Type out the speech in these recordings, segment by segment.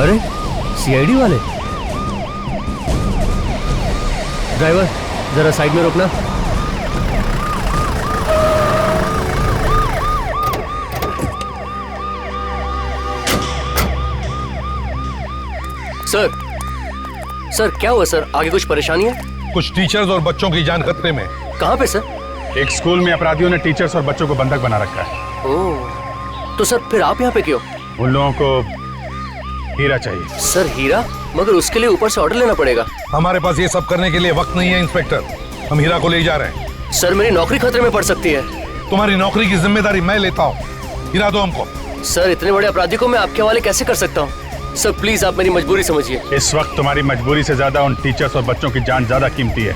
अरे सीआईडी वाले। ड्राइवर जरा साइड में रोकना। सर क्या हुआ सर? आगे कुछ परेशानी है? कुछ टीचर्स और बच्चों की जान खतरे में। कहाँ पे सर? एक स्कूल में अपराधियों ने टीचर्स और बच्चों को बंधक बना रखा है। ओह, तो सर फिर आप यहाँ पे क्यों? उन लोगों को हीरा चाहिए। सर हीरा? मगर उसके लिए ऊपर से ऑर्डर लेना पड़ेगा। हमारे पास ये सब करने के लिए वक्त नहीं है इंस्पेक्टर। हम हीरा को ले जा रहे हैं। सर मेरी नौकरी खतरे में पड़ सकती है। तुम्हारी नौकरी की जिम्मेदारी मैं लेता हूँ। हीरा दो हमको। सर इतने बड़े अपराधी को मैं आपके हवाले कैसे कर सकता हूँ? सर प्लीज आप मेरी मजबूरी समझिए। इस वक्त तुम्हारी मजबूरी से ज्यादा उन टीचर्स और बच्चों की जान ज्यादा कीमती है।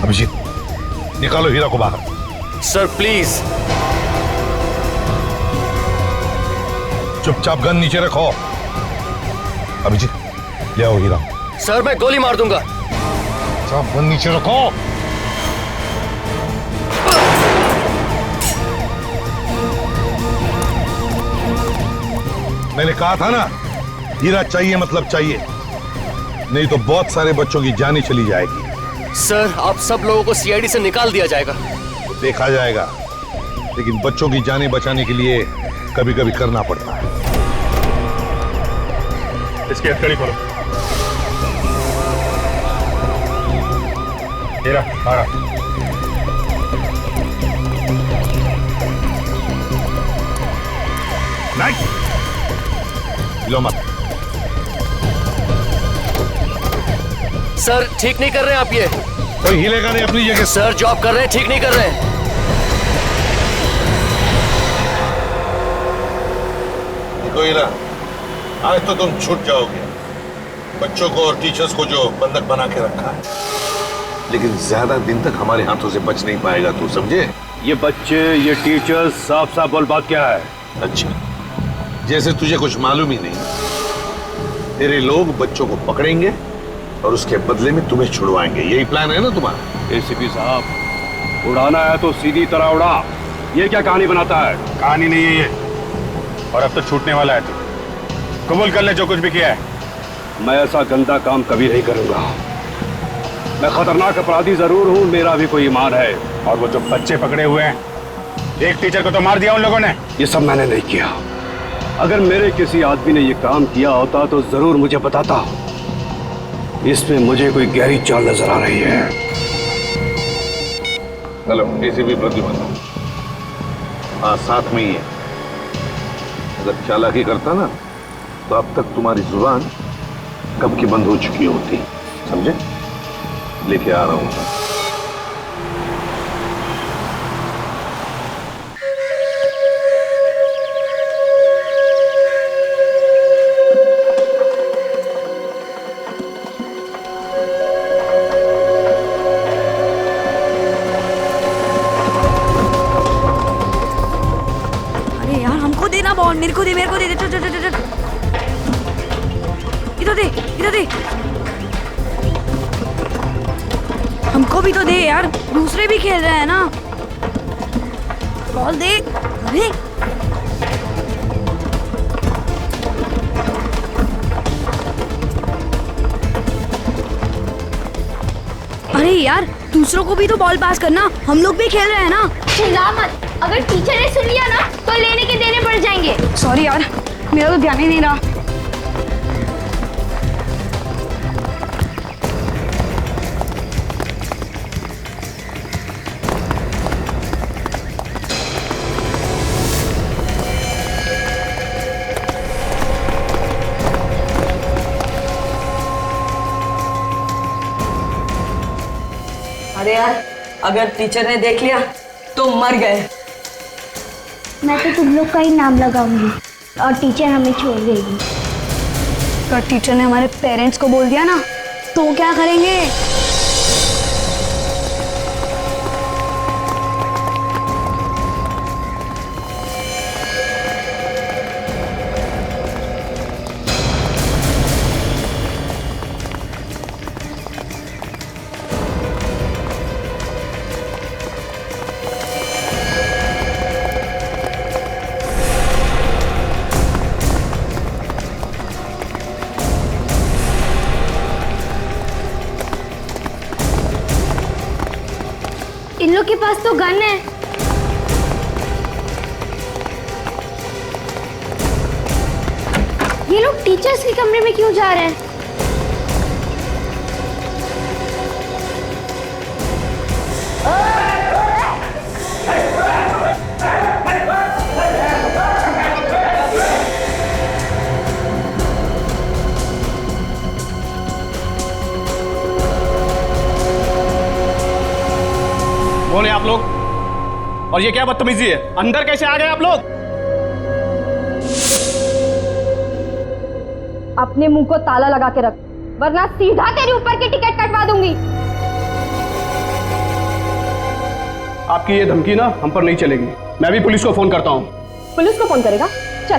अभिजीत निकालो हीरा को बाहर। Sir please. चुपचाप गन नीचे रखो। अभिजीत ले आओ हीरा। सर मैं गोली मार दूंगा। चुपचाप गन नीचे रखो। मैंने कहा था ना, हीरा चाहिए मतलब चाहिए, नहीं तो बहुत सारे बच्चों की जानें चली जाएगी। सर आप सब लोगों को सीआईडी से निकाल दिया जाएगा। तो देखा जाएगा, लेकिन बच्चों की जानें बचाने के लिए कभी कभी करना पड़ता है। इसकी हथकड़ी खोलो। हीरा आ रहा। नहीं लो मत। सर ठीक नहीं कर रहे हैं आप ये। कोई हिलेगा नहीं अपनी जगह। सर जो आप कर रहे हैं ठीक नहीं कर रहे हैं। देखो हीरा, आज तो तुम छूट जाओगे। बच्चों को और टीचर्स को जो बंधक बना के रखा है, लेकिन ज्यादा दिन तक हमारे हाथों से बच नहीं पाएगा, तू समझे? ये बच्चे, ये टीचर्स, साफ साफ बोल बात क्या है? अच्छा, जैसे तुझे कुछ मालूम ही नहीं। तेरे लोग बच्चों को पकड़ेंगे और उसके बदले में तुम्हें छुड़वाएंगे। यही प्लान है ना तुम्हारा? एसीपी साहब, उड़ाना है तो सीधी तरह उड़ा। ये क्या कहानी बनाता है? कहानी नहीं है ये, और अब तो छूटने वाला है। तू कबूल कर ले जो कुछ भी किया है। मैं ऐसा गंदा काम कभी नहीं करूंगा। मैं खतरनाक अपराधी जरूर हूँ, मेरा भी कोई ईमान है। और वो जो बच्चे पकड़े हुए हैं, एक टीचर को तो मार दिया उन लोगों ने। ये सब मैंने नहीं किया। अगर मेरे किसी आदमी ने ये काम किया होता तो जरूर मुझे बताता। इसमें मुझे कोई गहरी चाल नजर आ रही है। Hello ACP Pradyuman. हाँ साथ में ही है। अगर चालाकी करता ना तो अब तक तुम्हारी जुबान कब की बंद हो चुकी होती, समझे? लेके आ रहा हूं। बॉल मेरे को दे इधर दे। हमको भी तो दे यार, दूसरे भी खेल रहे हैं ना। बॉल दे। अरे यार दूसरों को भी तो बॉल पास करना, हम लोग भी खेल रहे हैं ना। चिल्ला मत, अगर टीचर ने सुन लिया ना तो लेने के देने पड़ जाएंगे। सॉरी यार, मेरा तो ध्यान ही नहीं रहा। अरे यार, अगर टीचर ने देख लिया तो मर गए। मैं तो तुम लोग का ही नाम लगाऊंगी और टीचर हमें छोड़ देगी। अगर टीचर ने हमारे पेरेंट्स को बोल दिया ना तो क्या करेंगे? इन लोग के पास तो गन है। ये लोग टीचर्स के कमरे में क्यों जा रहे हैं? कौन है आप लोग? और ये क्या बदतमीजी है? अंदर कैसे आ गए आप लोग? अपने मुंह को ताला लगा के रख, वरना सीधा तेरे ऊपर की टिकट कटवा दूंगी। आपकी ये धमकी ना हम पर नहीं चलेगी। मैं भी पुलिस को फोन करता हूँ। पुलिस को फोन करेगा? चल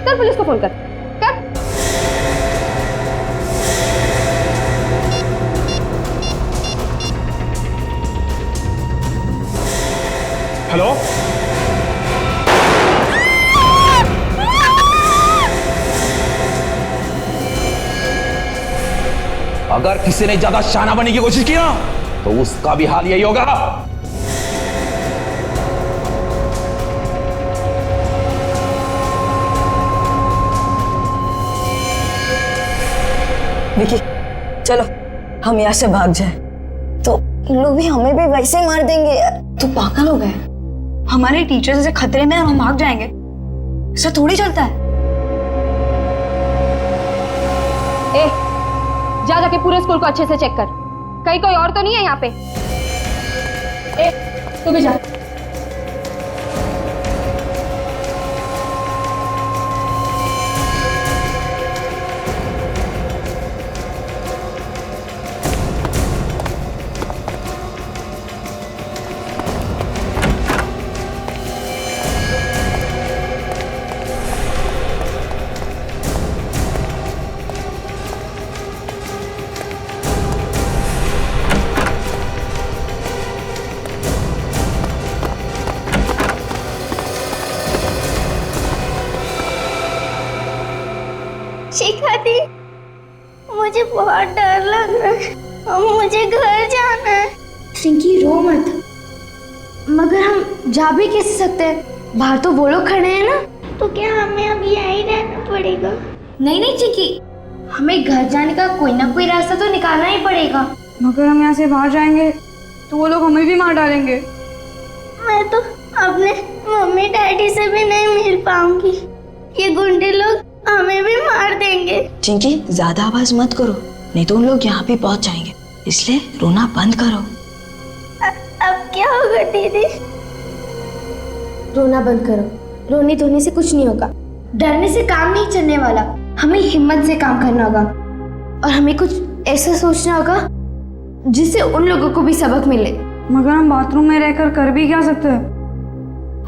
कर पुलिस को फोन कर। हेलो, अगर किसी ने ज्यादा शाना बनने की कोशिश की ना तो उसका भी हाल यही होगा। विकी, चलो हम यहाँ से भाग जाए। तो इन लोग भी हमें भी वैसे मार देंगे यार। तू पागल हो गए? हमारे टीचर जैसे खतरे में हम भाग जाएंगे, ऐसा थोड़ी चलता है। ए, जाके पूरे स्कूल को अच्छे से चेक कर, कहीं कोई और तो नहीं है यहाँ पे। ए, तू भी जा। शिखा दी, मुझे बहुत डर लग रहा है और मुझे घर जाना है। चिंकी रो मत, मगर हम जा भी कैसे सकते हैं? बाहर तो वो लोग खड़े हैं ना। तो क्या हमें अब यहीं रहना पड़ेगा? नहीं नहीं चिंकी, हमें घर जाने का कोई ना कोई रास्ता तो निकालना ही पड़ेगा। मगर हम यहाँ से बाहर जाएंगे तो वो लोग हमें भी मार डालेंगे। मैं तो अपने मम्मी डैडी से भी नहीं मिल पाऊंगी, ये गुंडे लोग हमें भी मार देंगे। चिंकी, ज्यादा आवाज मत करो, नहीं तो उन लोग यहाँ भी पहुंच जाएंगे, इसलिए रोना बंद करो। अब क्या होगा दीदी? रोना बंद करो, रोने धोने से कुछ नहीं होगा, डरने से काम नहीं चलने वाला। हमें हिम्मत से काम करना होगा और हमें कुछ ऐसा सोचना होगा जिससे उन लोगों को भी सबक मिले। मगर हम बाथरूम में रहकर कर भी क्या सकते हैं?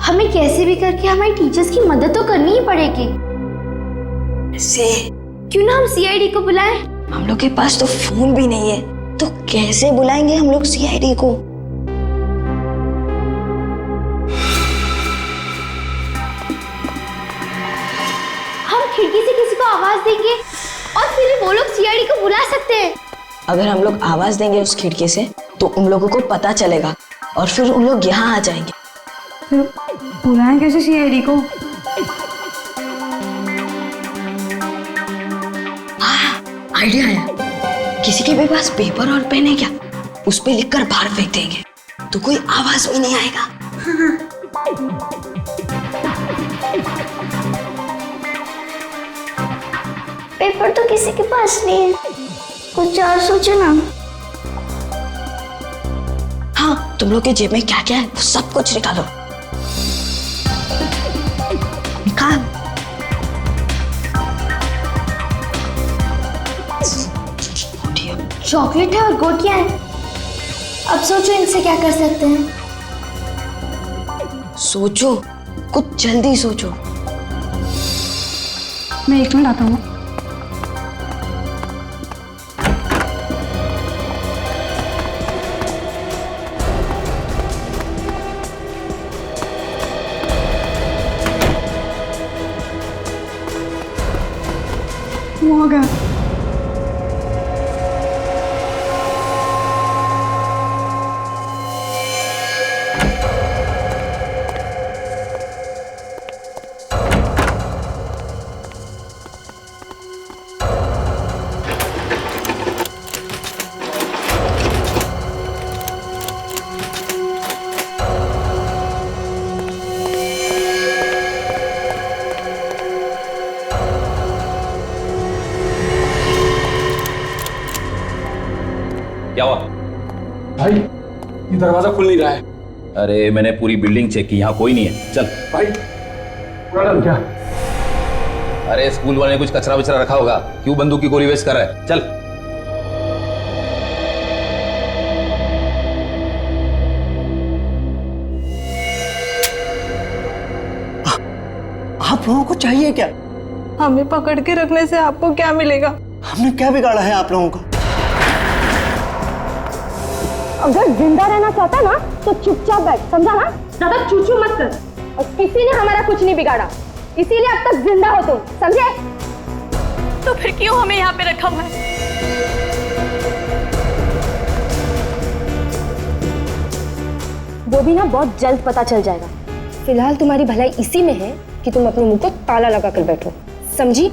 हमें कैसे भी करके हमारे टीचर्स की मदद तो करनी ही पड़ेगी। से क्यों ना हम सीआईडी को बुलाएं? हम लोग के पास तो फोन भी नहीं है, तो कैसे बुलाएंगे हम लोग सीआईडी को? हम खिड़की से किसी को आवाज देंगे और फिर वो लोग सीआईडी को बुला सकते हैं। अगर हम लोग आवाज देंगे उस खिड़की से तो उन लोगों को पता चलेगा और फिर उन लोग यहाँ आ जाएंगे। फिर बुलाएं कैसे सीआईडी को? आइडिया आया, किसी के भी पास पेपर और पेन है क्या? उस पे लिखकर बाहर फेंक देंगे तो कोई आवाज भी नहीं आएगा। पेपर तो किसी के पास नहीं है, कुछ और सोचो ना। हाँ, तुम लोग के जेब में क्या क्या है वो सब कुछ निकालो। निकाल। चॉकलेट है और गोटियां हैं। अब सोचो इनसे क्या कर सकते हैं। सोचो, कुछ जल्दी सोचो। मैं 1 मिनट आता हूँ। वो आ गया। क्या हुआ? भाई ये दरवाजा खुल नहीं रहा है। अरे मैंने पूरी बिल्डिंग चेक की, यहाँ कोई नहीं है। चल भाई मैडम क्या? अरे स्कूल वाले ने कुछ कचरा वचरा रखा होगा, क्यों बंदूक की गोली वेस्ट कर रहा है? चल। आप लोगों को चाहिए क्या? हमें पकड़ के रखने से आपको क्या मिलेगा? हमने क्या बिगाड़ा है आप लोगों का? अगर जिंदा रहना चाहता ना तो चुपचाप बैठ, समझा ना? ज्यादा चूचू मत कर। और किसी ने हमारा कुछ नहीं बिगाड़ा, इसीलिए अब तक जिंदा हो तुम, समझे? तो फिर क्यों हमें यहाँ पे रखा हुआ है? वो भी ना बहुत जल्द पता चल जाएगा। फिलहाल तुम्हारी भलाई इसी में है कि तुम अपने मुंह को ताला लगा कर बैठो, समझी?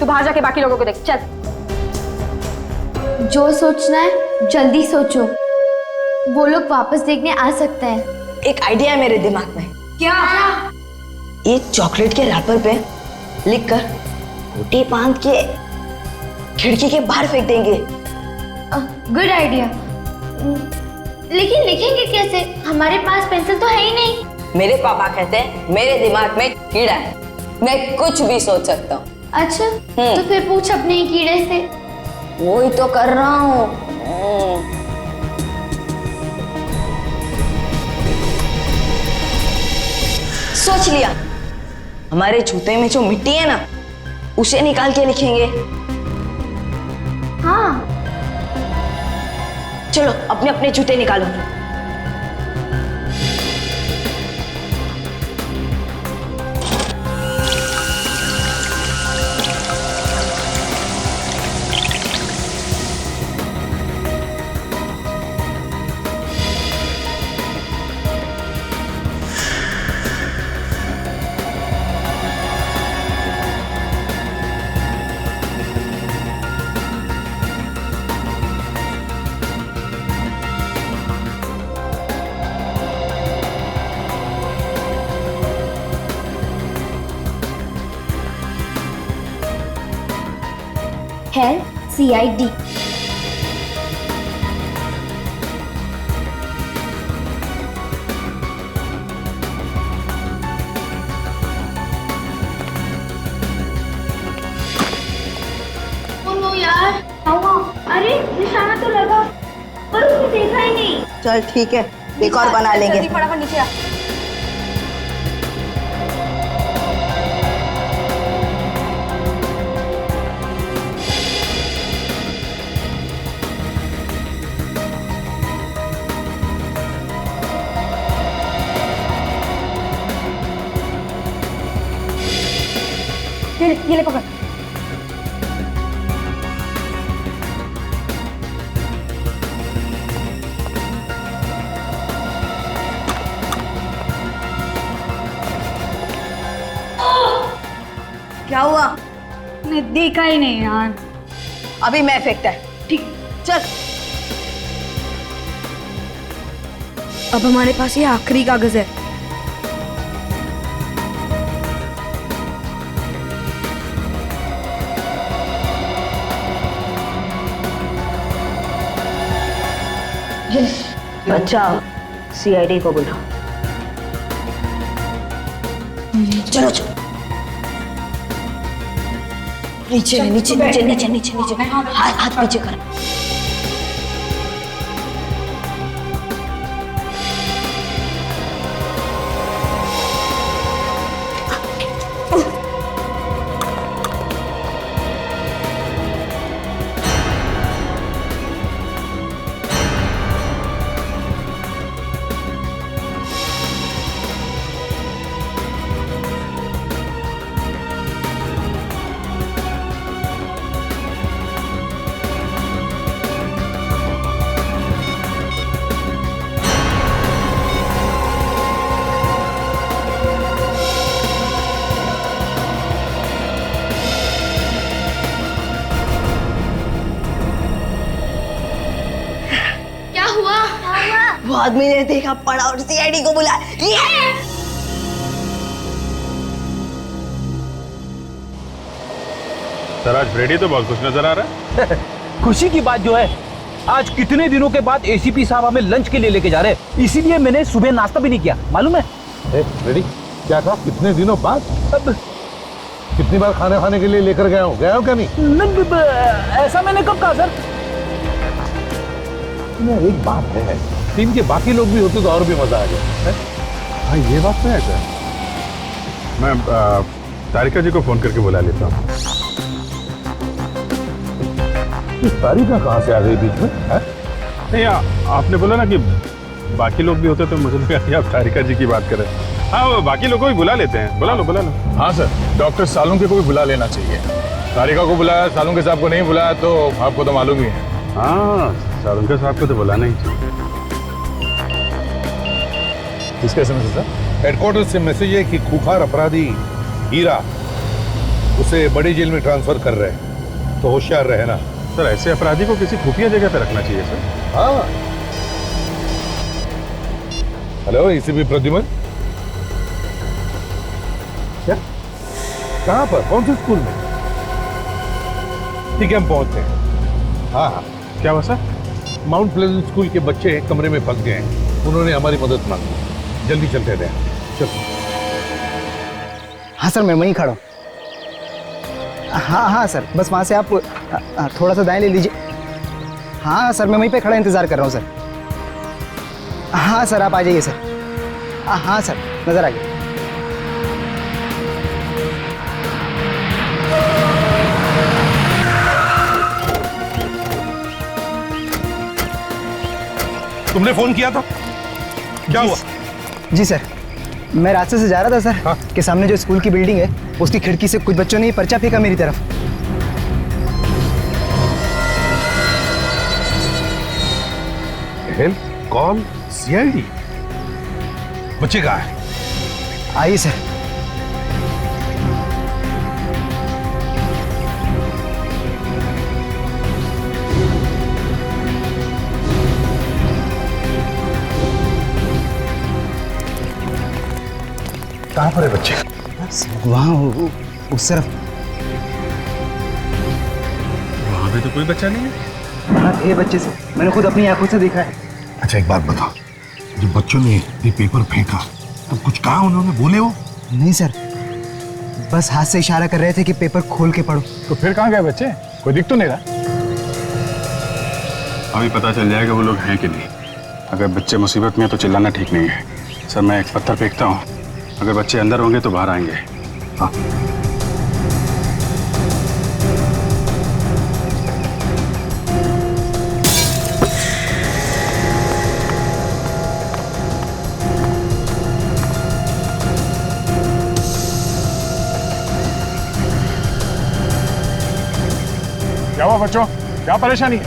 तू बाहर जाके बाकी लोगों को देख, चल। जो सोचना है जल्दी सोचो, वो लोग वापस देखने आ सकते हैं। एक आइडिया है मेरे दिमाग में। क्या? ये चॉकलेट के रैपर पे लिखकर रोटी बांध के खिड़की के बाहर फेंक देंगे। Good idea. लेकिन लिखेंगे कैसे? हमारे पास पेंसिल तो है ही नहीं। मेरे पापा कहते हैं मेरे दिमाग में कीड़ा है, मैं कुछ भी सोच सकता हूँ। अच्छा, तो फिर पूछ अपने ही कीड़े से। वो ही तो कर रहा हूँ। सोच लिया, हमारे जूते में जो मिट्टी है ना, उसे निकाल के लिखेंगे। हाँ, चलो अपने अपने जूते निकालो। है CID। नो यार, अरे निशाना तो लगा पर उसने देखा ही नहीं। चल ठीक है, एक और बना लेंगे। फटाफट नीचे आ। ये ले पकड़। क्या हुआ? मैंने देखा ही नहीं यार। अभी मैं फेंकता है। ठीक, चल। अब हमारे पास ये आखिरी कागज है। बचाओ, CID को बुलाओ। चलो चलो, नीचे नीचे नीचे नीचे नीचे नीचे, हाथ पीछे कर। वो आदमी ने देखा, पड़ा और CID को बुलाया। सर आज फ्रेडी तो बहुत खुश नजर आ रहा है। खुशी की बात जो है, आज कितने दिनों के बाद एसीपी साहब हमें लंच के लिए लेके जा रहे हैं, इसीलिए मैंने सुबह नाश्ता भी नहीं किया, मालूम है? रेडी? क्या कहा? कितने दिनों बाद? अब कितनी बार खाने खाने के लिए लेकर गया हूँ क्या नहीं? ऐसा मैंने कब कहा सर? एक बात है, टीम के बाकी लोग भी होते तो और भी मजा आ गया। हाँ ये बात तो है सर। मैं तारिका जी को फोन करके बुला लेता हूँ। तारिका कहाँ से आ गई बीच में? नहीं आपने बोला ना कि बाकी लोग भी होते तो मुझे लगा कि आप तारिका जी की बात कर रहे हैं। हाँ वो बाकी लोगों को भी बुला लेते हैं, बुला लो। हाँ सर, डॉक्टर सालुंके को भी बुला लेना चाहिए। तारिका को बुलाया, सालुंके साहब को नहीं बुलाया तो आपको तो मालूम ही है। हाँ सालुंके साहब को तो बुलाना ही चाहिए। किसका एसएमएस है सर? हेडक्वार्टर से मैसेज है कि खूंखार अपराधी हीरा उसे बड़ी जेल में ट्रांसफर कर रहे हैं, तो होशियार रहना। सर ऐसे अपराधी को किसी खुफिया जगह पे रखना चाहिए सर। हाँ। Hello ACP Pradyuman. क्या? कहाँ पर? कौन से स्कूल में? ठीक है हम पहुंचते हैं। हाँ क्या हुआ सर? माउंट प्लेजेंट स्कूल के बच्चे कमरे में फंस गए हैं, उन्होंने हमारी मदद मांगी। जल्दी चलते हैं। चल। हाँ सर, मैं वहीं खड़ा हूँ। हाँ सर, बस वहाँ से आप थोड़ा सा दाएं ले लीजिए। हाँ सर, मैं वहीं पे खड़ा इंतज़ार कर रहा हूँ सर। हाँ सर, आप आ जाइए सर। हाँ सर, नज़र आइए। तुमने फोन किया था? क्या हुआ? जी सर, मैं रास्ते से जा रहा था सर। हाँ? कि सामने जो स्कूल की बिल्डिंग है उसकी खिड़की से कुछ बच्चों ने पर्चा फेंका मेरी तरफ। Help call CID. बच्चे कहाँ है? आइए सर। कहाँ पर है बच्चे? वहाँ उस तरफ। वहाँ पे तो कोई बच्चा नहीं है। हाँ थे बच्चे से, मैंने खुद अपनी आंखों से देखा है। अच्छा एक बात बताओ, जब बच्चों ने ये पेपर फेंका तो कुछ कहा उन्होंने? बोले वो? नहीं सर, बस हाथ से इशारा कर रहे थे कि पेपर खोल के पढ़ो। तो फिर कहाँ गए बच्चे? कोई दिख तो नहीं रहा। अभी पता चल जाएगा वो लोग हैं कि नहीं। अगर बच्चे मुसीबत में है तो चिल्लाना ठीक नहीं है। सर मैं एक पत्थर फेंकता हूँ, अगर बच्चे अंदर होंगे तो बाहर आएंगे। हाँ। क्या हुआ बच्चों? क्या परेशानी है?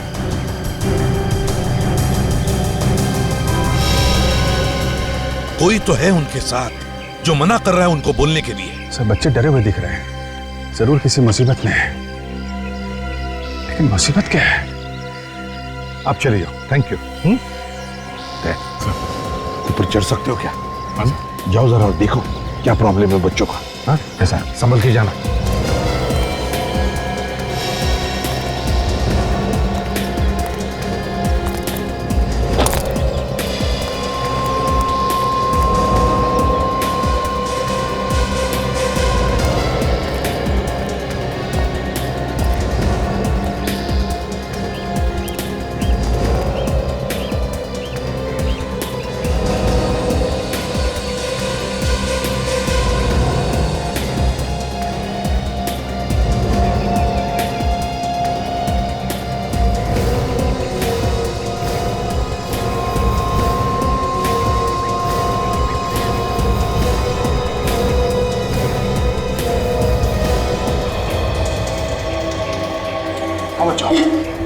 कोई तो है उनके साथ जो मना कर रहा है उनको बोलने के लिए। सर बच्चे डरे हुए दिख रहे हैं, जरूर किसी मुसीबत में है। लेकिन मुसीबत क्या है? आप चले जाओ। Thank you. ऊपर चढ़ सकते हो क्या? जाओ जरा देखो क्या प्रॉब्लम है बच्चों का। हाँ कैसा? संभल के जाना।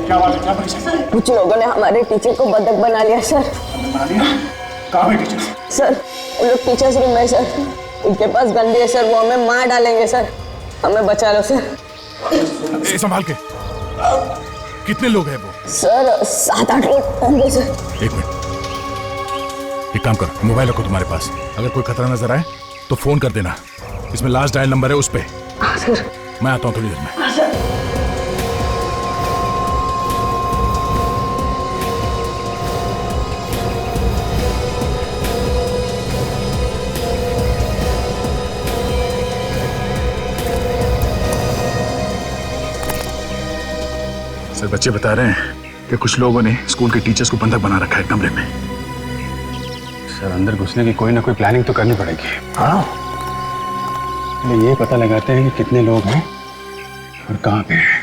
क्या बात है? क्या परेशानी? कुछ लोगों ने हमारे टीचर को बदक बना लिया सर। बना लिया? कहाँ है टीचर? सर वो लोग टीचर्स रूम में सर, उनके पास गंदी है सर, वो हमें मार डालेंगे सर, हमें बचा लो सर। संभाल के। कितने लोग हैं वो? सर 7-8 लोग होंगे सर। एक मिनट, एक काम करो, मोबाइल रखो तुम्हारे पास। अगर कोई खतरा नजर आए तो फोन कर देना, इसमें लास्ट डायल नंबर है उस पे। हाँ सर। मैं आता हूँ थोड़ी देर में। हाँ सर। सर बच्चे बता रहे हैं कि कुछ लोगों ने स्कूल के टीचर्स को बंधक बना रखा है कमरे में। सर अंदर घुसने की कोई ना कोई प्लानिंग तो करनी पड़ेगी। हाँ, ये पता लगाते हैं कि कितने लोग हैं और कहाँ पे हैं।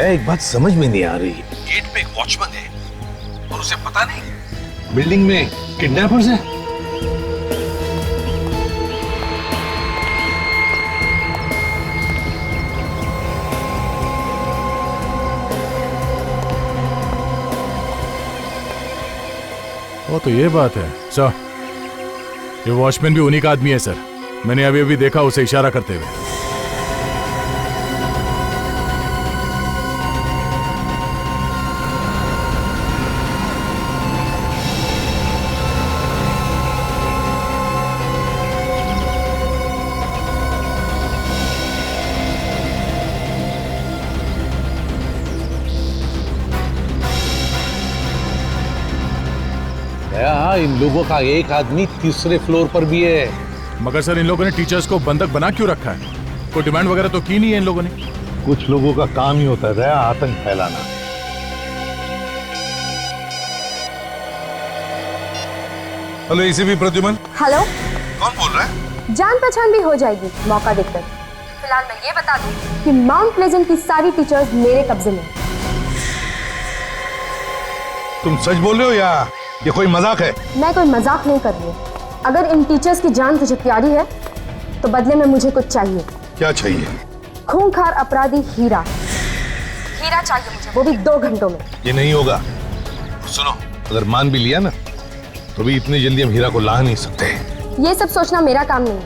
एक बात समझ में नहीं आ रही। गेट पे एक वॉचमैन है और उसे पता नहीं बिल्डिंग में किडनैपर्स हैं। वो तो ये बात है सर, ये वॉचमैन भी उन्हीं का आदमी है सर। मैंने अभी अभी देखा उसे इशारा करते हुए। इन लोगों का एक आदमी तीसरे फ्लोर पर भी है। मगर सर इन लोगों ने टीचर्स को बंधक बना क्यों रखा है? कोई डिमांड वगैरह तो की नहीं है इन लोगों ने। कुछ लोगों का काम ही होता है आतंक फैलाना। Hello ACP Pradyuman. हेलो, कौन बोल रहा है? जान पहचान भी हो जाएगी मौका देखकर। फिलहाल मैं ये बता दूं कि माउंट प्लेजेंट की सारी टीचर्स मेरे कब्जे में। तुम सच बोल रहे हो या ये कोई मजाक है? मैं कोई मजाक नहीं कर रही हूँ। अगर इन टीचर्स की जान तुझे प्यारी है तो बदले में मुझे कुछ चाहिए। क्या चाहिए? खूंखार अपराधी हीरा। हीरा चाहिए मुझे, वो भी 2 घंटों में। ये नहीं होगा। सुनो, अगर मान भी लिया ना तो भी इतनी जल्दी हम हीरा को ला नहीं सकते। ये सब सोचना मेरा काम नहीं है,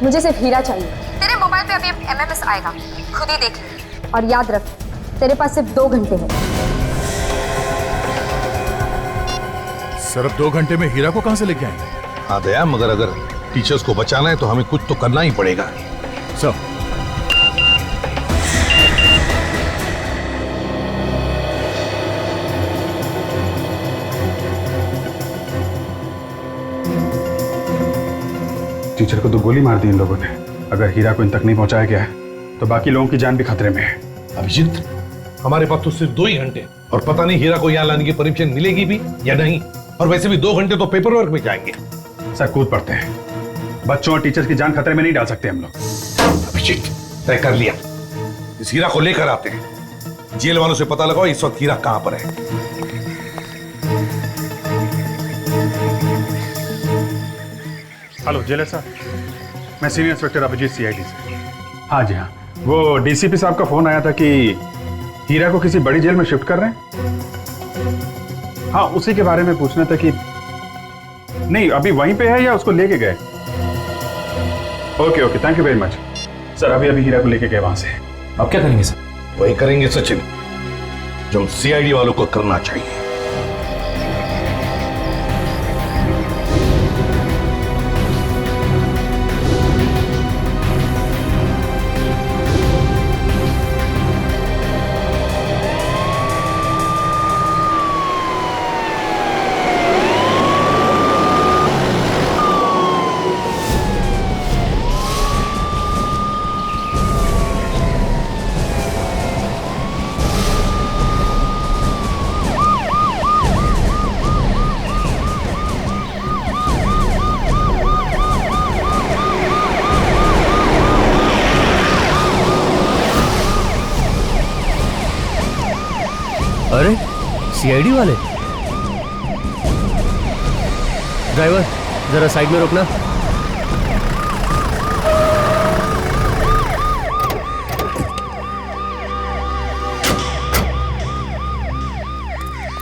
मुझे सिर्फ हीरा चाहिए। तेरे मोबाइल पे अभी MMS आएगा, खुद ही देख ले। और याद रख, तेरे पास सिर्फ 2 घंटे हैं। सर अब 2 घंटे में हीरा को कहां से लेके आएंगे? हाँ दया, मगर अगर टीचर्स को बचाना है तो हमें कुछ तो करना ही पड़ेगा। सर टीचर को तो गोली मार दी इन लोगों ने। अगर हीरा को इन तक नहीं पहुंचाया गया है तो बाकी लोगों की जान भी खतरे में है। अभिजीत, हमारे पास तो सिर्फ 2 ही घंटे और पता नहीं हीरा को यहाँ लाने की परमिशन मिलेगी भी या नहीं। और वैसे भी 2 घंटे तो पेपर वर्क में जाएंगे। सर कूद पड़ते हैं, बच्चों और टीचर्स की जान खतरे में नहीं डाल सकते हम लोग। अभिजीत, तय कर लिया, इस हीरा को लेकर आते हैं। जेल वालों से पता लगाओ इस वक्त हीरा कहां पर है। हेलो जेलर साहब, मैं सीनियर इंस्पेक्टर अभिजीत CID से। हाँ जी हाँ, वो DCP साहब का फोन आया था कि हीरा को किसी बड़ी जेल में शिफ्ट कर रहे हैं। हाँ, उसी के बारे में पूछना था कि नहीं अभी वहीं पे है या उसको लेके गए। Okay, thank you very much sir. अभी हीरा को लेके गए वहां से। अब क्या करेंगे सर? वही करेंगे सचिन जो CID वालों को करना चाहिए। अरे CID वाले। ड्राइवर जरा साइड में रोकना।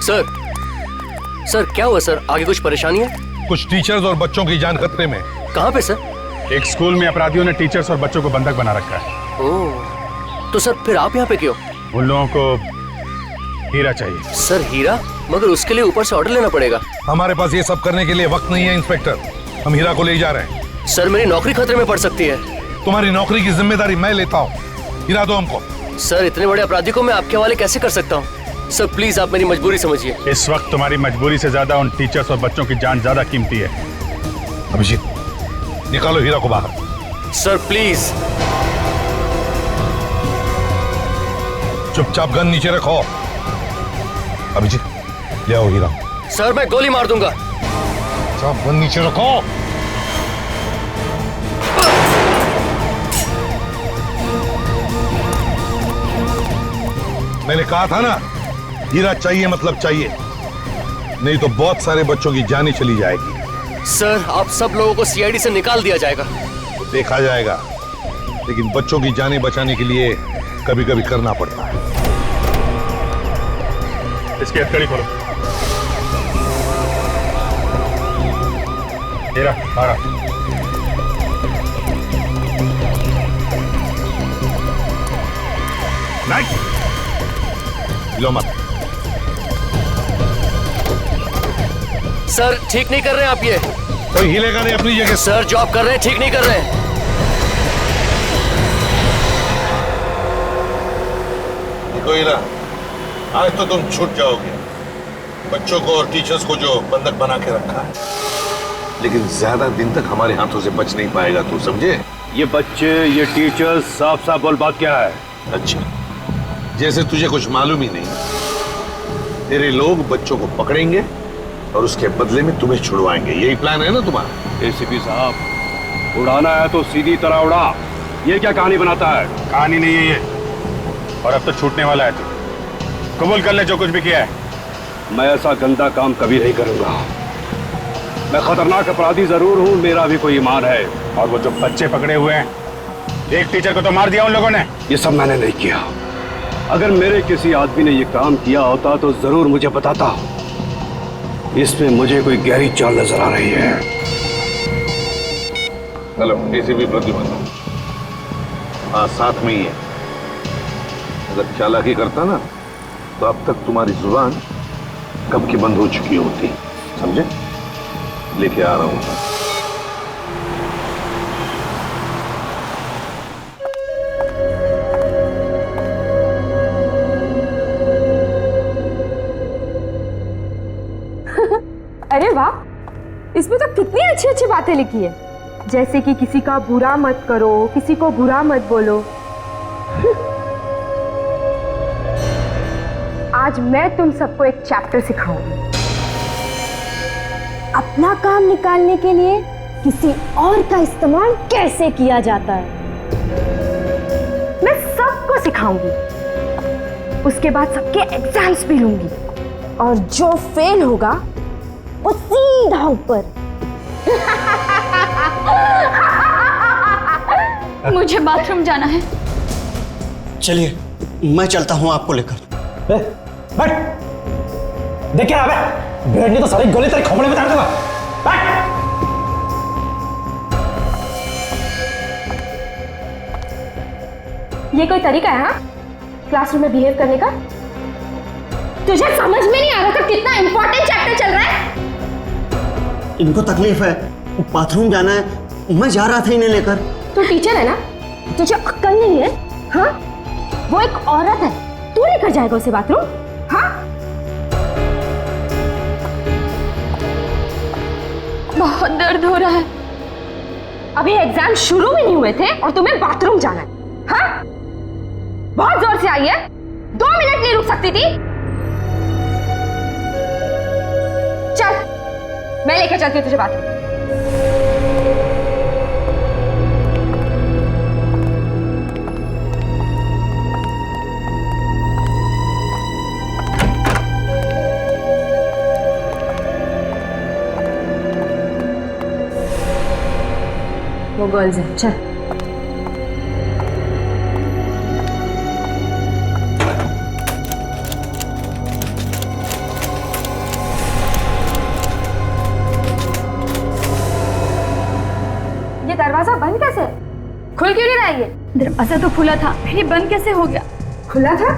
सर क्या हुआ सर? आगे कुछ परेशानी है? कुछ टीचर्स और बच्चों की जान खतरे में। कहाँ पे सर? एक स्कूल में अपराधियों ने टीचर्स और बच्चों को बंधक बना रखा है। ओह, तो सर फिर आप यहाँ पे क्यों? उन लोगों को हीरा चाहिए। सर हीरा? मगर उसके लिए ऊपर से ऑर्डर लेना पड़ेगा। हमारे पास ये सब करने के लिए वक्त नहीं है इंस्पेक्टर। हम हीरा को ले जा रहे हैं। सर मेरी नौकरी खतरे में पड़ सकती है। तुम्हारी नौकरी की जिम्मेदारी मैं लेता हूँ। हीरा दो हमको। सर इतने बड़े अपराधी को मैं आपके हवाले कैसे कर सकता हूँ? सर प्लीज आप मेरी मजबूरी समझिए। इस वक्त तुम्हारी मजबूरी से ज्यादा उन टीचर्स और बच्चों की जान ज्यादा कीमती है। अभिजीत, निकालो हीरा को बाहर। Sir please. चुपचाप गन नीचे रखो। अभिजीत, ले आओ हीरा। सर मैं गोली मार दूंगा। चुपचाप गन नीचे रखो। मैंने कहा था ना, हीरा चाहिए मतलब चाहिए, नहीं तो बहुत सारे बच्चों की जानें चली जाएगी। सर आप सब लोगों को सीआईडी से निकाल दिया जाएगा। देखा जाएगा, लेकिन बच्चों की जानें बचाने के लिए कभी कभी करना पड़ता है। इसकी हथकड़ी खोलो। हीरा बाहर आ। नहीं लो मत। सर ठीक नहीं कर रहे हैं आप ये। कोई हिलेगा नहीं अपनी जगह। सर जो आप कर रहे हैं ठीक नहीं कर रहे हैं। देखो हीरा, आज तो तुम छूट जाओगे। बच्चों को और टीचर्स को जो बंधक बना के रखा है, लेकिन ज्यादा दिन तक हमारे हाथों से बच नहीं पाएगा, तू समझे? ये बच्चे, ये टीचर्स, साफ साफ बोल बात क्या है? अच्छा, जैसे तुझे कुछ मालूम ही नहीं। तेरे लोग बच्चों को पकड़ेंगे और उसके बदले में तुम्हें छुड़वाएंगे। यही प्लान है ना तुम्हारा? एसीपी साहब, उड़ाना है तो सीधी तरह उड़ा। ये क्या कहानी बनाता है? कहानी नहीं है ये, और अब तो छूटने वाला है। तू कबूल कर ले जो कुछ भी किया है। मैं ऐसा गंदा काम कभी नहीं करूंगा। मैं खतरनाक अपराधी जरूर हूं, मेरा भी कोई ईमान है। और वो जो बच्चे पकड़े हुए हैं, एक टीचर को तो मार दिया उन लोगों ने। ये सब मैंने नहीं किया। अगर मेरे किसी आदमी ने ये काम किया होता तो जरूर मुझे बताता। इसमें मुझे कोई गहरी चाल नजर आ रही है। Hello ACP Pradyuman. हाँ साथ में ही है। अगर चालाकी करता ना तो अब तक तुम्हारी जुबान कब की बंद हो चुकी होती, समझे? लेके आ रहा हूं। अरे वाह, इसमें तो कितनी अच्छी अच्छी बातें लिखी है, जैसे कि किसी का बुरा मत करो, किसी को बुरा मत बोलो। आज मैं तुम सबको एक चैप्टर सिखाऊंगी। अपना काम निकालने के लिए किसी और का इस्तेमाल कैसे किया जाता है, मैं सबको सिखाऊंगी। उसके बाद सबके एग्जाम्स भी लूंगी, और जो फेल होगा वो सीधा ऊपर। मुझे बाथरूम जाना है। चलिए मैं चलता हूँ आपको लेकर। बैठ, देख क्या है? ब्रेड ने तो सारी गोली तेरे खोपड़े में डाल दूंगा। बैठ। ये कोई तरीका है हाँ? क्लासरूम में बिहेव करने का? तुझे समझ में नहीं आ रहा था कितना इंपॉर्टेंट चैप्टर चल रहा है? इनको तकलीफ है, बाथरूम जाना है, मैं जा रहा था इन्हें लेकर। तू टीचर है ना, तुझे अक्ल नहीं है? हाँ, वो एक औरत है, तू लेकर जाएगा उसे बाथरूम? हाँ, बहुत दर्द हो रहा है। अभी एग्जाम शुरू भी नहीं हुए थे और तुम्हें बाथरूम जाना है? हाँ, बहुत जोर से आई है, 2 मिनट नहीं रुक सकती थी? चल, मैं लेकर चलती हूँ तुझे बाथरूम। वो गर्ल्स है, चल। ये दरवाजा बंद कैसे? खुल क्यों नहीं रहा है ये? दरवाजा तो खुला था, फिर ये बंद कैसे हो गया? खुला था?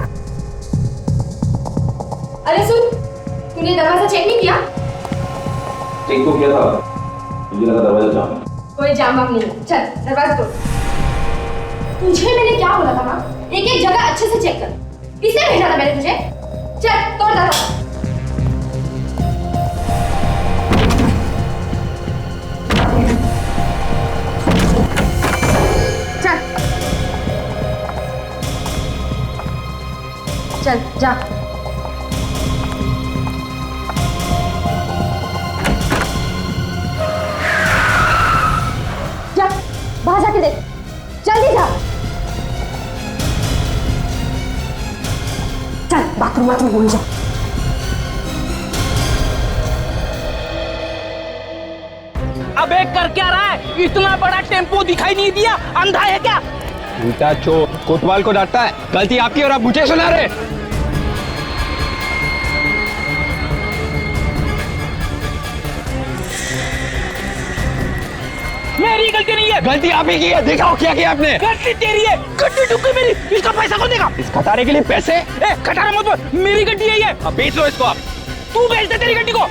तूने दरवाजा चेक नहीं किया? चेक तो किया था, मुझे लगा दरवाजा जाम। कोई जाम वाम नहीं, चल दरवाजा तोड़। तुझे मैंने क्या बोला था ना, एक एक जगह अच्छे से चेक कर। किसने भेजा था मैंने तुझे? चल तोड़ दरवाजा। चल जा। जा बाहर जाके देख, जल्दी जा। चल बाथरूम भूल जा। अबे कर क्या रहा है? इतना बड़ा टेम्पो दिखाई नहीं दिया? अंधा है क्या? उल्टा चोर कोतवाल को डांटता है, गलती आपकी और आप मुझे सुना रहे। मेरी गलती नहीं है। गलती आप ही की है, दिखाओ क्या किया आपने। गलती तेरी है, गड्डी डूब गई मेरी। इसका पैसा कौन देगा? इस खटारे के लिए पैसे? खटारा मत बोल, मेरी गड्डी है ये। अब बेच लो इसको आप। तू बेच दे तेरी गड्डी को।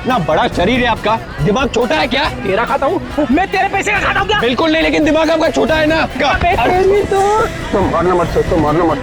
ना बड़ा शरीर है आपका, दिमाग छोटा है क्या? तेरा खाता हूँ मैं, तेरे पैसे का खाता हूँ क्या? बिल्कुल नहीं, लेकिन दिमाग आपका छोटा है ना। तो मारना मत, तो मारना मत।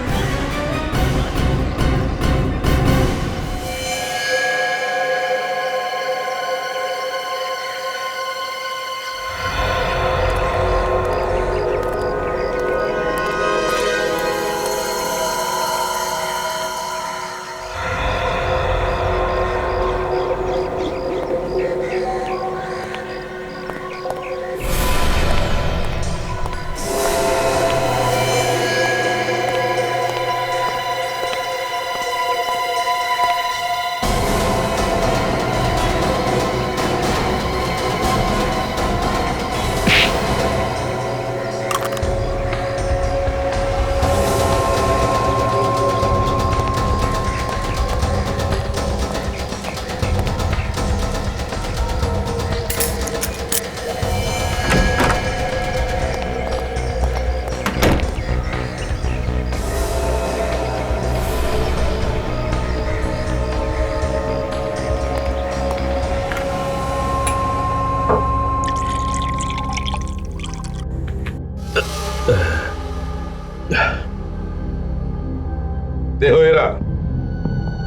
देखो हीरा,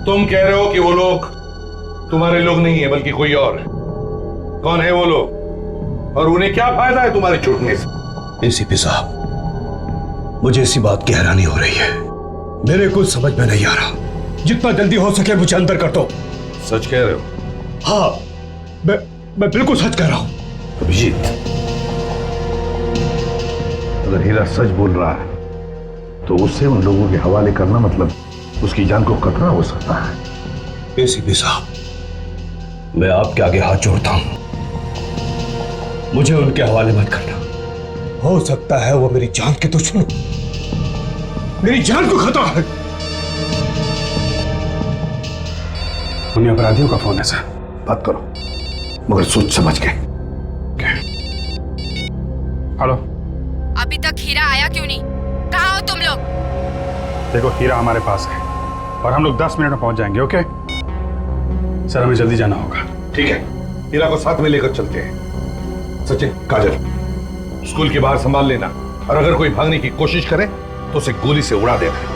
तुम कह रहे हो कि वो लोग तुम्हारे लोग नहीं है बल्कि कोई और। कौन है वो लोग और उन्हें क्या फायदा है तुम्हारे छूटने से? एसीपी साहब, मुझे इसी बात की हैरानी हो रही है। मेरे कुछ समझ में नहीं आ रहा। जितना जल्दी हो सके मुझे अंदर कर दो। सच कह रहे हो? हाँ, मैं बिल्कुल सच कह रहा हूं। अभिजीत, अगर हीरा सच बोल रहा है तो उसे उन लोगों के हवाले करना मतलब उसकी जान को खतरा हो सकता है। एसीपी साहब, मैं आपके आगे हाथ जोड़ता हूं, मुझे उनके हवाले मत करना। हो सकता है वो मेरी जान के दुश्मन, मेरी जान को खतरा है। उन्हीं अपराधियों का फोन है सर। बात करो मगर सोच समझ के। हेलो, अभी तक हीरा आया क्यों नहीं? कहाँ हो तुम लोग? देखो हीरा हमारे पास है और हम लोग 10 मिनट में पहुंच जाएंगे। ओके सर, हमें जल्दी जाना होगा। ठीक है, हीरा को साथ में लेकर चलते हैं। सचिन, काजल, स्कूल के बाहर संभाल लेना और अगर कोई भागने की कोशिश करे तो उसे गोली से उड़ा देना।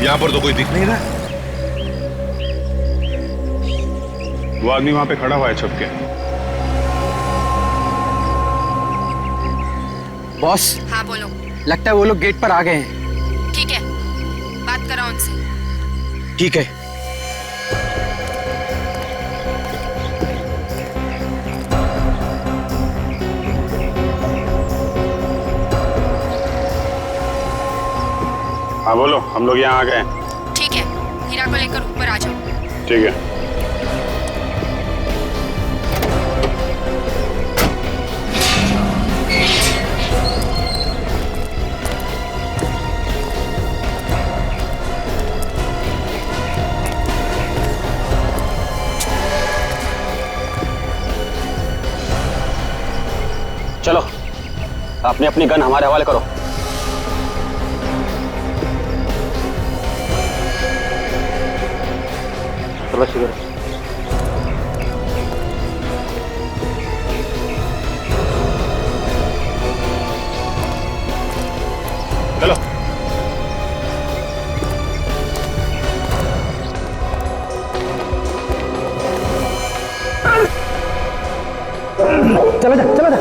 यहां पर तो कोई दिख नहीं रहा। वो आदमी वहां पे खड़ा हुआ है छुप के। बॉस, हाँ बोलो। लगता है वो लोग गेट पर आ गए हैं। ठीक है, बात करो उनसे। ठीक है। हाँ बोलो, हम लोग यहाँ आ गए। ठीक है, हीरा को लेकर ऊपर आ जाओ। ठीक है। चलो, अपनी अपनी गन हमारे हवाले करो। चलो शुरू। चलो। चलो जा, चलो जा।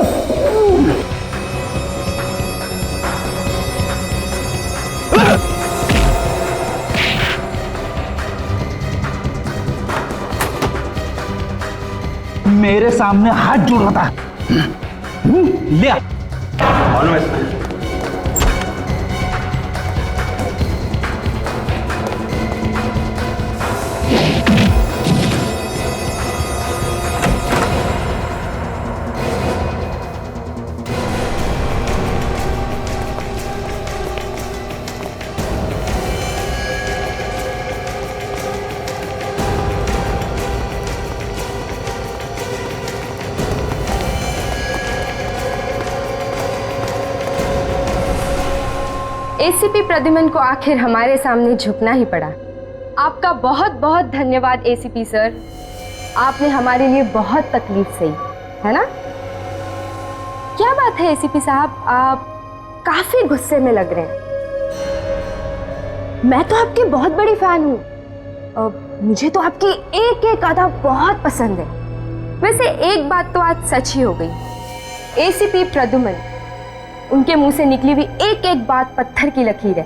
मेरे सामने हाथ जोड़ रहा था। ले आ। मालूम है। एसीपी प्रद्युमन को आखिर हमारे सामने झुकना ही पड़ा। आपका बहुत बहुत धन्यवाद एसीपी सर, आपने हमारे लिए बहुत तकलीफ सही, है ना? क्या बात है एसीपी साहब, आप काफी गुस्से में लग रहे हैं। मैं तो आपकी बहुत बड़ी फैन हूँ, मुझे तो आपकी एक एक अदा बहुत पसंद है। वैसे एक बात तो आज सच ही हो गई, एसीपी प्रद्युमन, उनके मुंह से निकली हुई एक एक बात पत्थर की लकीर है।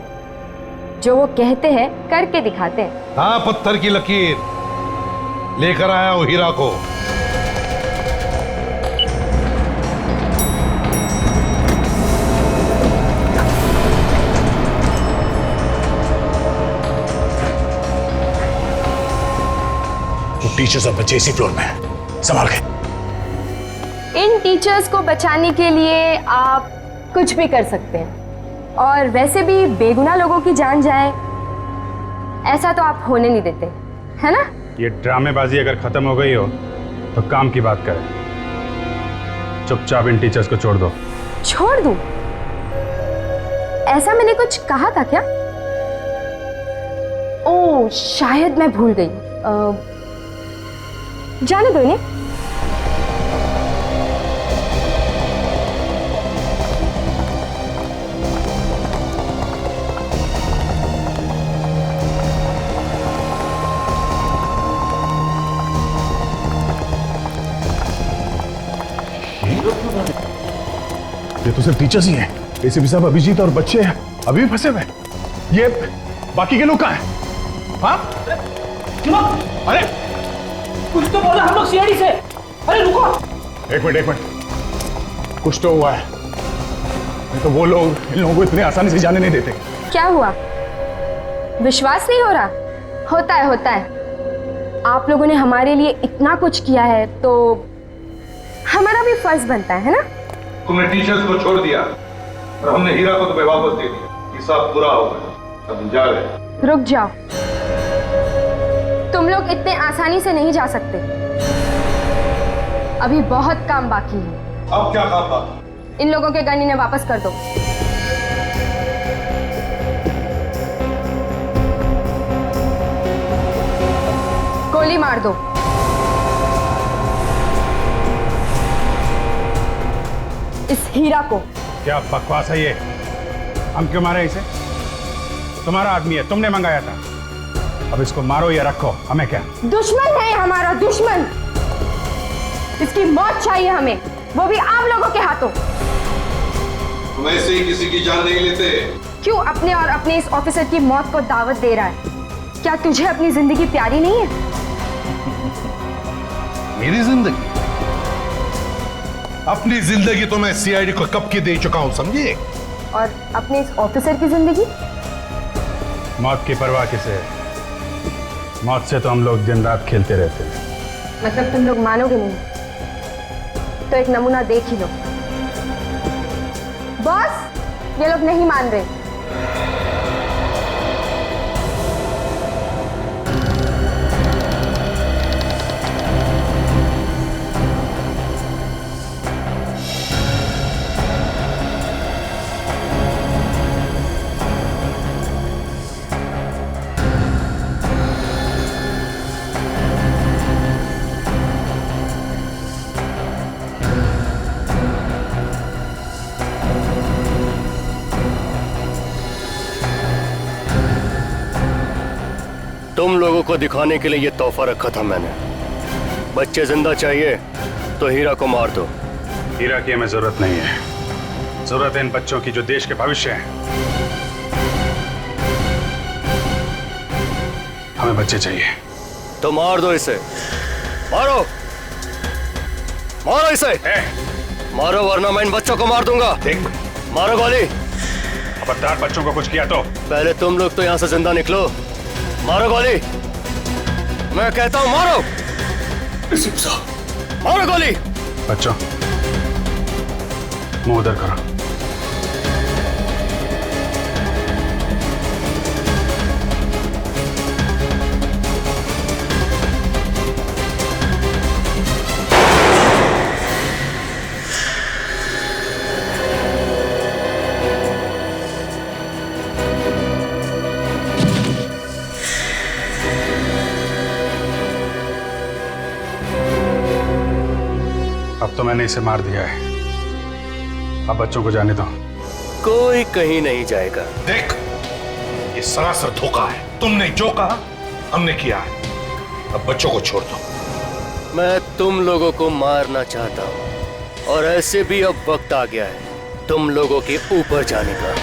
जो वो कहते हैं करके दिखाते हैं। हाँ, पत्थर की लकीर लेकर आया हूं हीरा को। टीचर्स अब बचे इसी फ्लोर में, संभाल के। इन टीचर्स को बचाने के लिए आप कुछ भी कर सकते हैं, और वैसे भी बेगुनाह लोगों की जान जाए ऐसा तो आप होने नहीं देते, है ना? ये ड्रामेबाजी अगर खत्म हो गई हो तो काम की बात करें। चुपचाप इन टीचर्स को छोड़ दो। छोड़ दूं? ऐसा मैंने कुछ कहा था क्या? ओह, शायद मैं भूल गई। जाने दो इन्हें। ये तो सिर्फ टीचर्स ही हैं। एसीपी साहब, अभिजीत और बच्चे अभी भी फंसे हुए। ये बाकी के लोग कहाँ हैं? हाँ? अरे कुछ तो बोला, हम लोग सीआईडी से। अरे रुको, एक मिनट, कुछ तो हुआ है। नहीं तो वो लोग इन लोगों को इतने आसानी से जाने नहीं देते। क्या हुआ? विश्वास नहीं हो रहा? होता है। आप लोगों ने हमारे लिए इतना कुछ किया है तो हमारा भी फर्ज बनता है ना? तुमने टीचर्स को छोड़ दिया और हमने हीरा को तुम्हें वापस दे दिया। ये सब बुरा हो गया, अब जा रहे। रुक जाओ, तुम लोग इतने आसानी से नहीं जा सकते। अभी बहुत काम बाकी है। अब क्या काम बाकी? इन लोगों के गन इन्हें वापस कर दो। गोली मार दो। इस हीरा को। क्या बकवास है ये? हम क्यों मारे इसे? तुम्हारा आदमी है, तुमने मंगाया था। अब इसको मारो या रखो, हमें क्या? दुश्मन है हमारा, दुश्मन। इसकी मौत चाहिए हमें, वो भी आप लोगों के हाथों। तुम ऐसे ही किसी की जान नहीं लेते। क्यों अपने और अपने इस ऑफिसर की मौत को दावत दे रहा है? क्या तुझे अपनी जिंदगी प्यारी नहीं है? मेरी जिंदगी? अपनी जिंदगी तो मैं सीआईडी को कब की दे चुका हूं, समझिए। और अपने इस ऑफिसर की जिंदगी? मौत की परवाह किसे है? मौत से तो हम लोग दिन रात खेलते रहते हैं। मतलब तुम लोग मानोगे नहीं तो एक नमूना देख ही लो। बॉस, ये लोग नहीं मान रहे। तुम लोगों को दिखाने के लिए ये तोहफा रखा था मैंने। बच्चे जिंदा चाहिए तो हीरा को मार दो। हीरा की हमें जरूरत नहीं है। जरूरत है इन बच्चों की जो देश के भविष्य हैं। हमें बच्चे चाहिए। तो मार दो इसे। मारो मारो इसे। मारो वरना मैं इन बच्चों को मार दूंगा। देख, मारो गोली। खबरदार बच्चों को कुछ किया तो। पहले तुम लोग तो यहां से जिंदा निकलो। मारो गोली। मैं कहता हूं मारो। मारो गोली। बच्चों, मुंह उधर करो। अब तो मैंने इसे मार दिया है। अब बच्चों को जाने दो। कोई कहीं नहीं जाएगा। देख, ये सरासर धोखा है। तुमने जो कहा हमने किया है। अब बच्चों को छोड़ दो। मैं तुम लोगों को मारना चाहता हूं और ऐसे भी अब वक्त आ गया है तुम लोगों के ऊपर जाने का।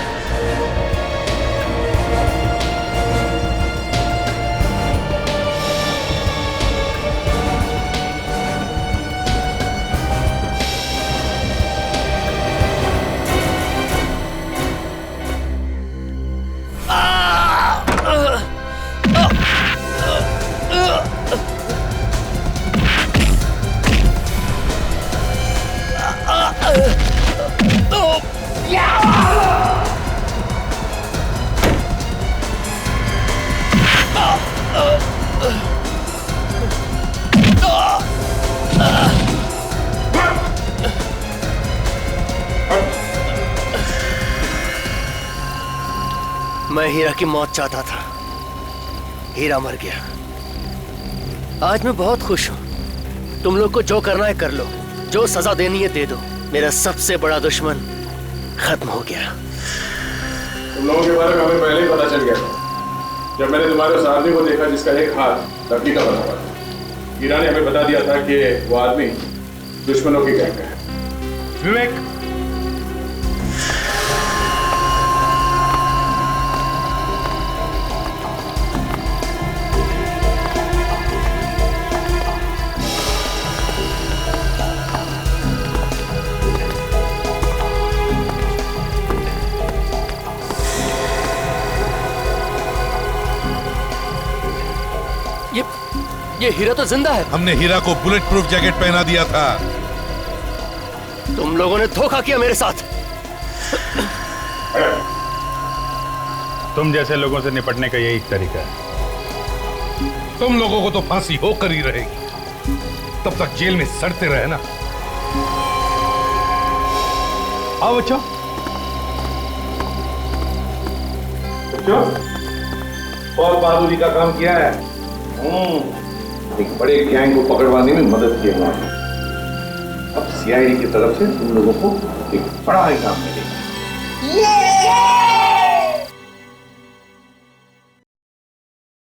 मैं हीरा की मौत चाहता था। हीरा मर गया। आज मैं बहुत खुश हूं। तुम लोग को जो करना है कर लो, जो सजा देनी है दे दो। मेरा सबसे बड़ा दुश्मन खत्म हो गया। तुम लोगों के बारे में हमें पहले ही पता चल गया था जब मैंने तुम्हारे उस आदमी को देखा जिसका एक हाथ लकड़ी का बना हुआ था। हीरा ने हमें बता दिया था कि वो आदमी दुश्मनों की गैंग का है। विवेक, ये हीरा तो जिंदा है। हमने हीरा को बुलेट प्रूफ जैकेट पहना दिया था। तुम लोगों ने धोखा किया मेरे साथ। तुम जैसे लोगों से निपटने का यही तरीका है। तुम लोगों को तो फांसी होकर ही रहेगी। तब तक जेल में सड़ते रहे ना। आओ बच्चों। बहुत बहादुरी का काम किया है। एक बड़े गैंग को पकड़वाने में मदद की हमारी। अब सीआईडी की तरफ से तुम लोगों को एक बड़ा इनाम मिलेगा।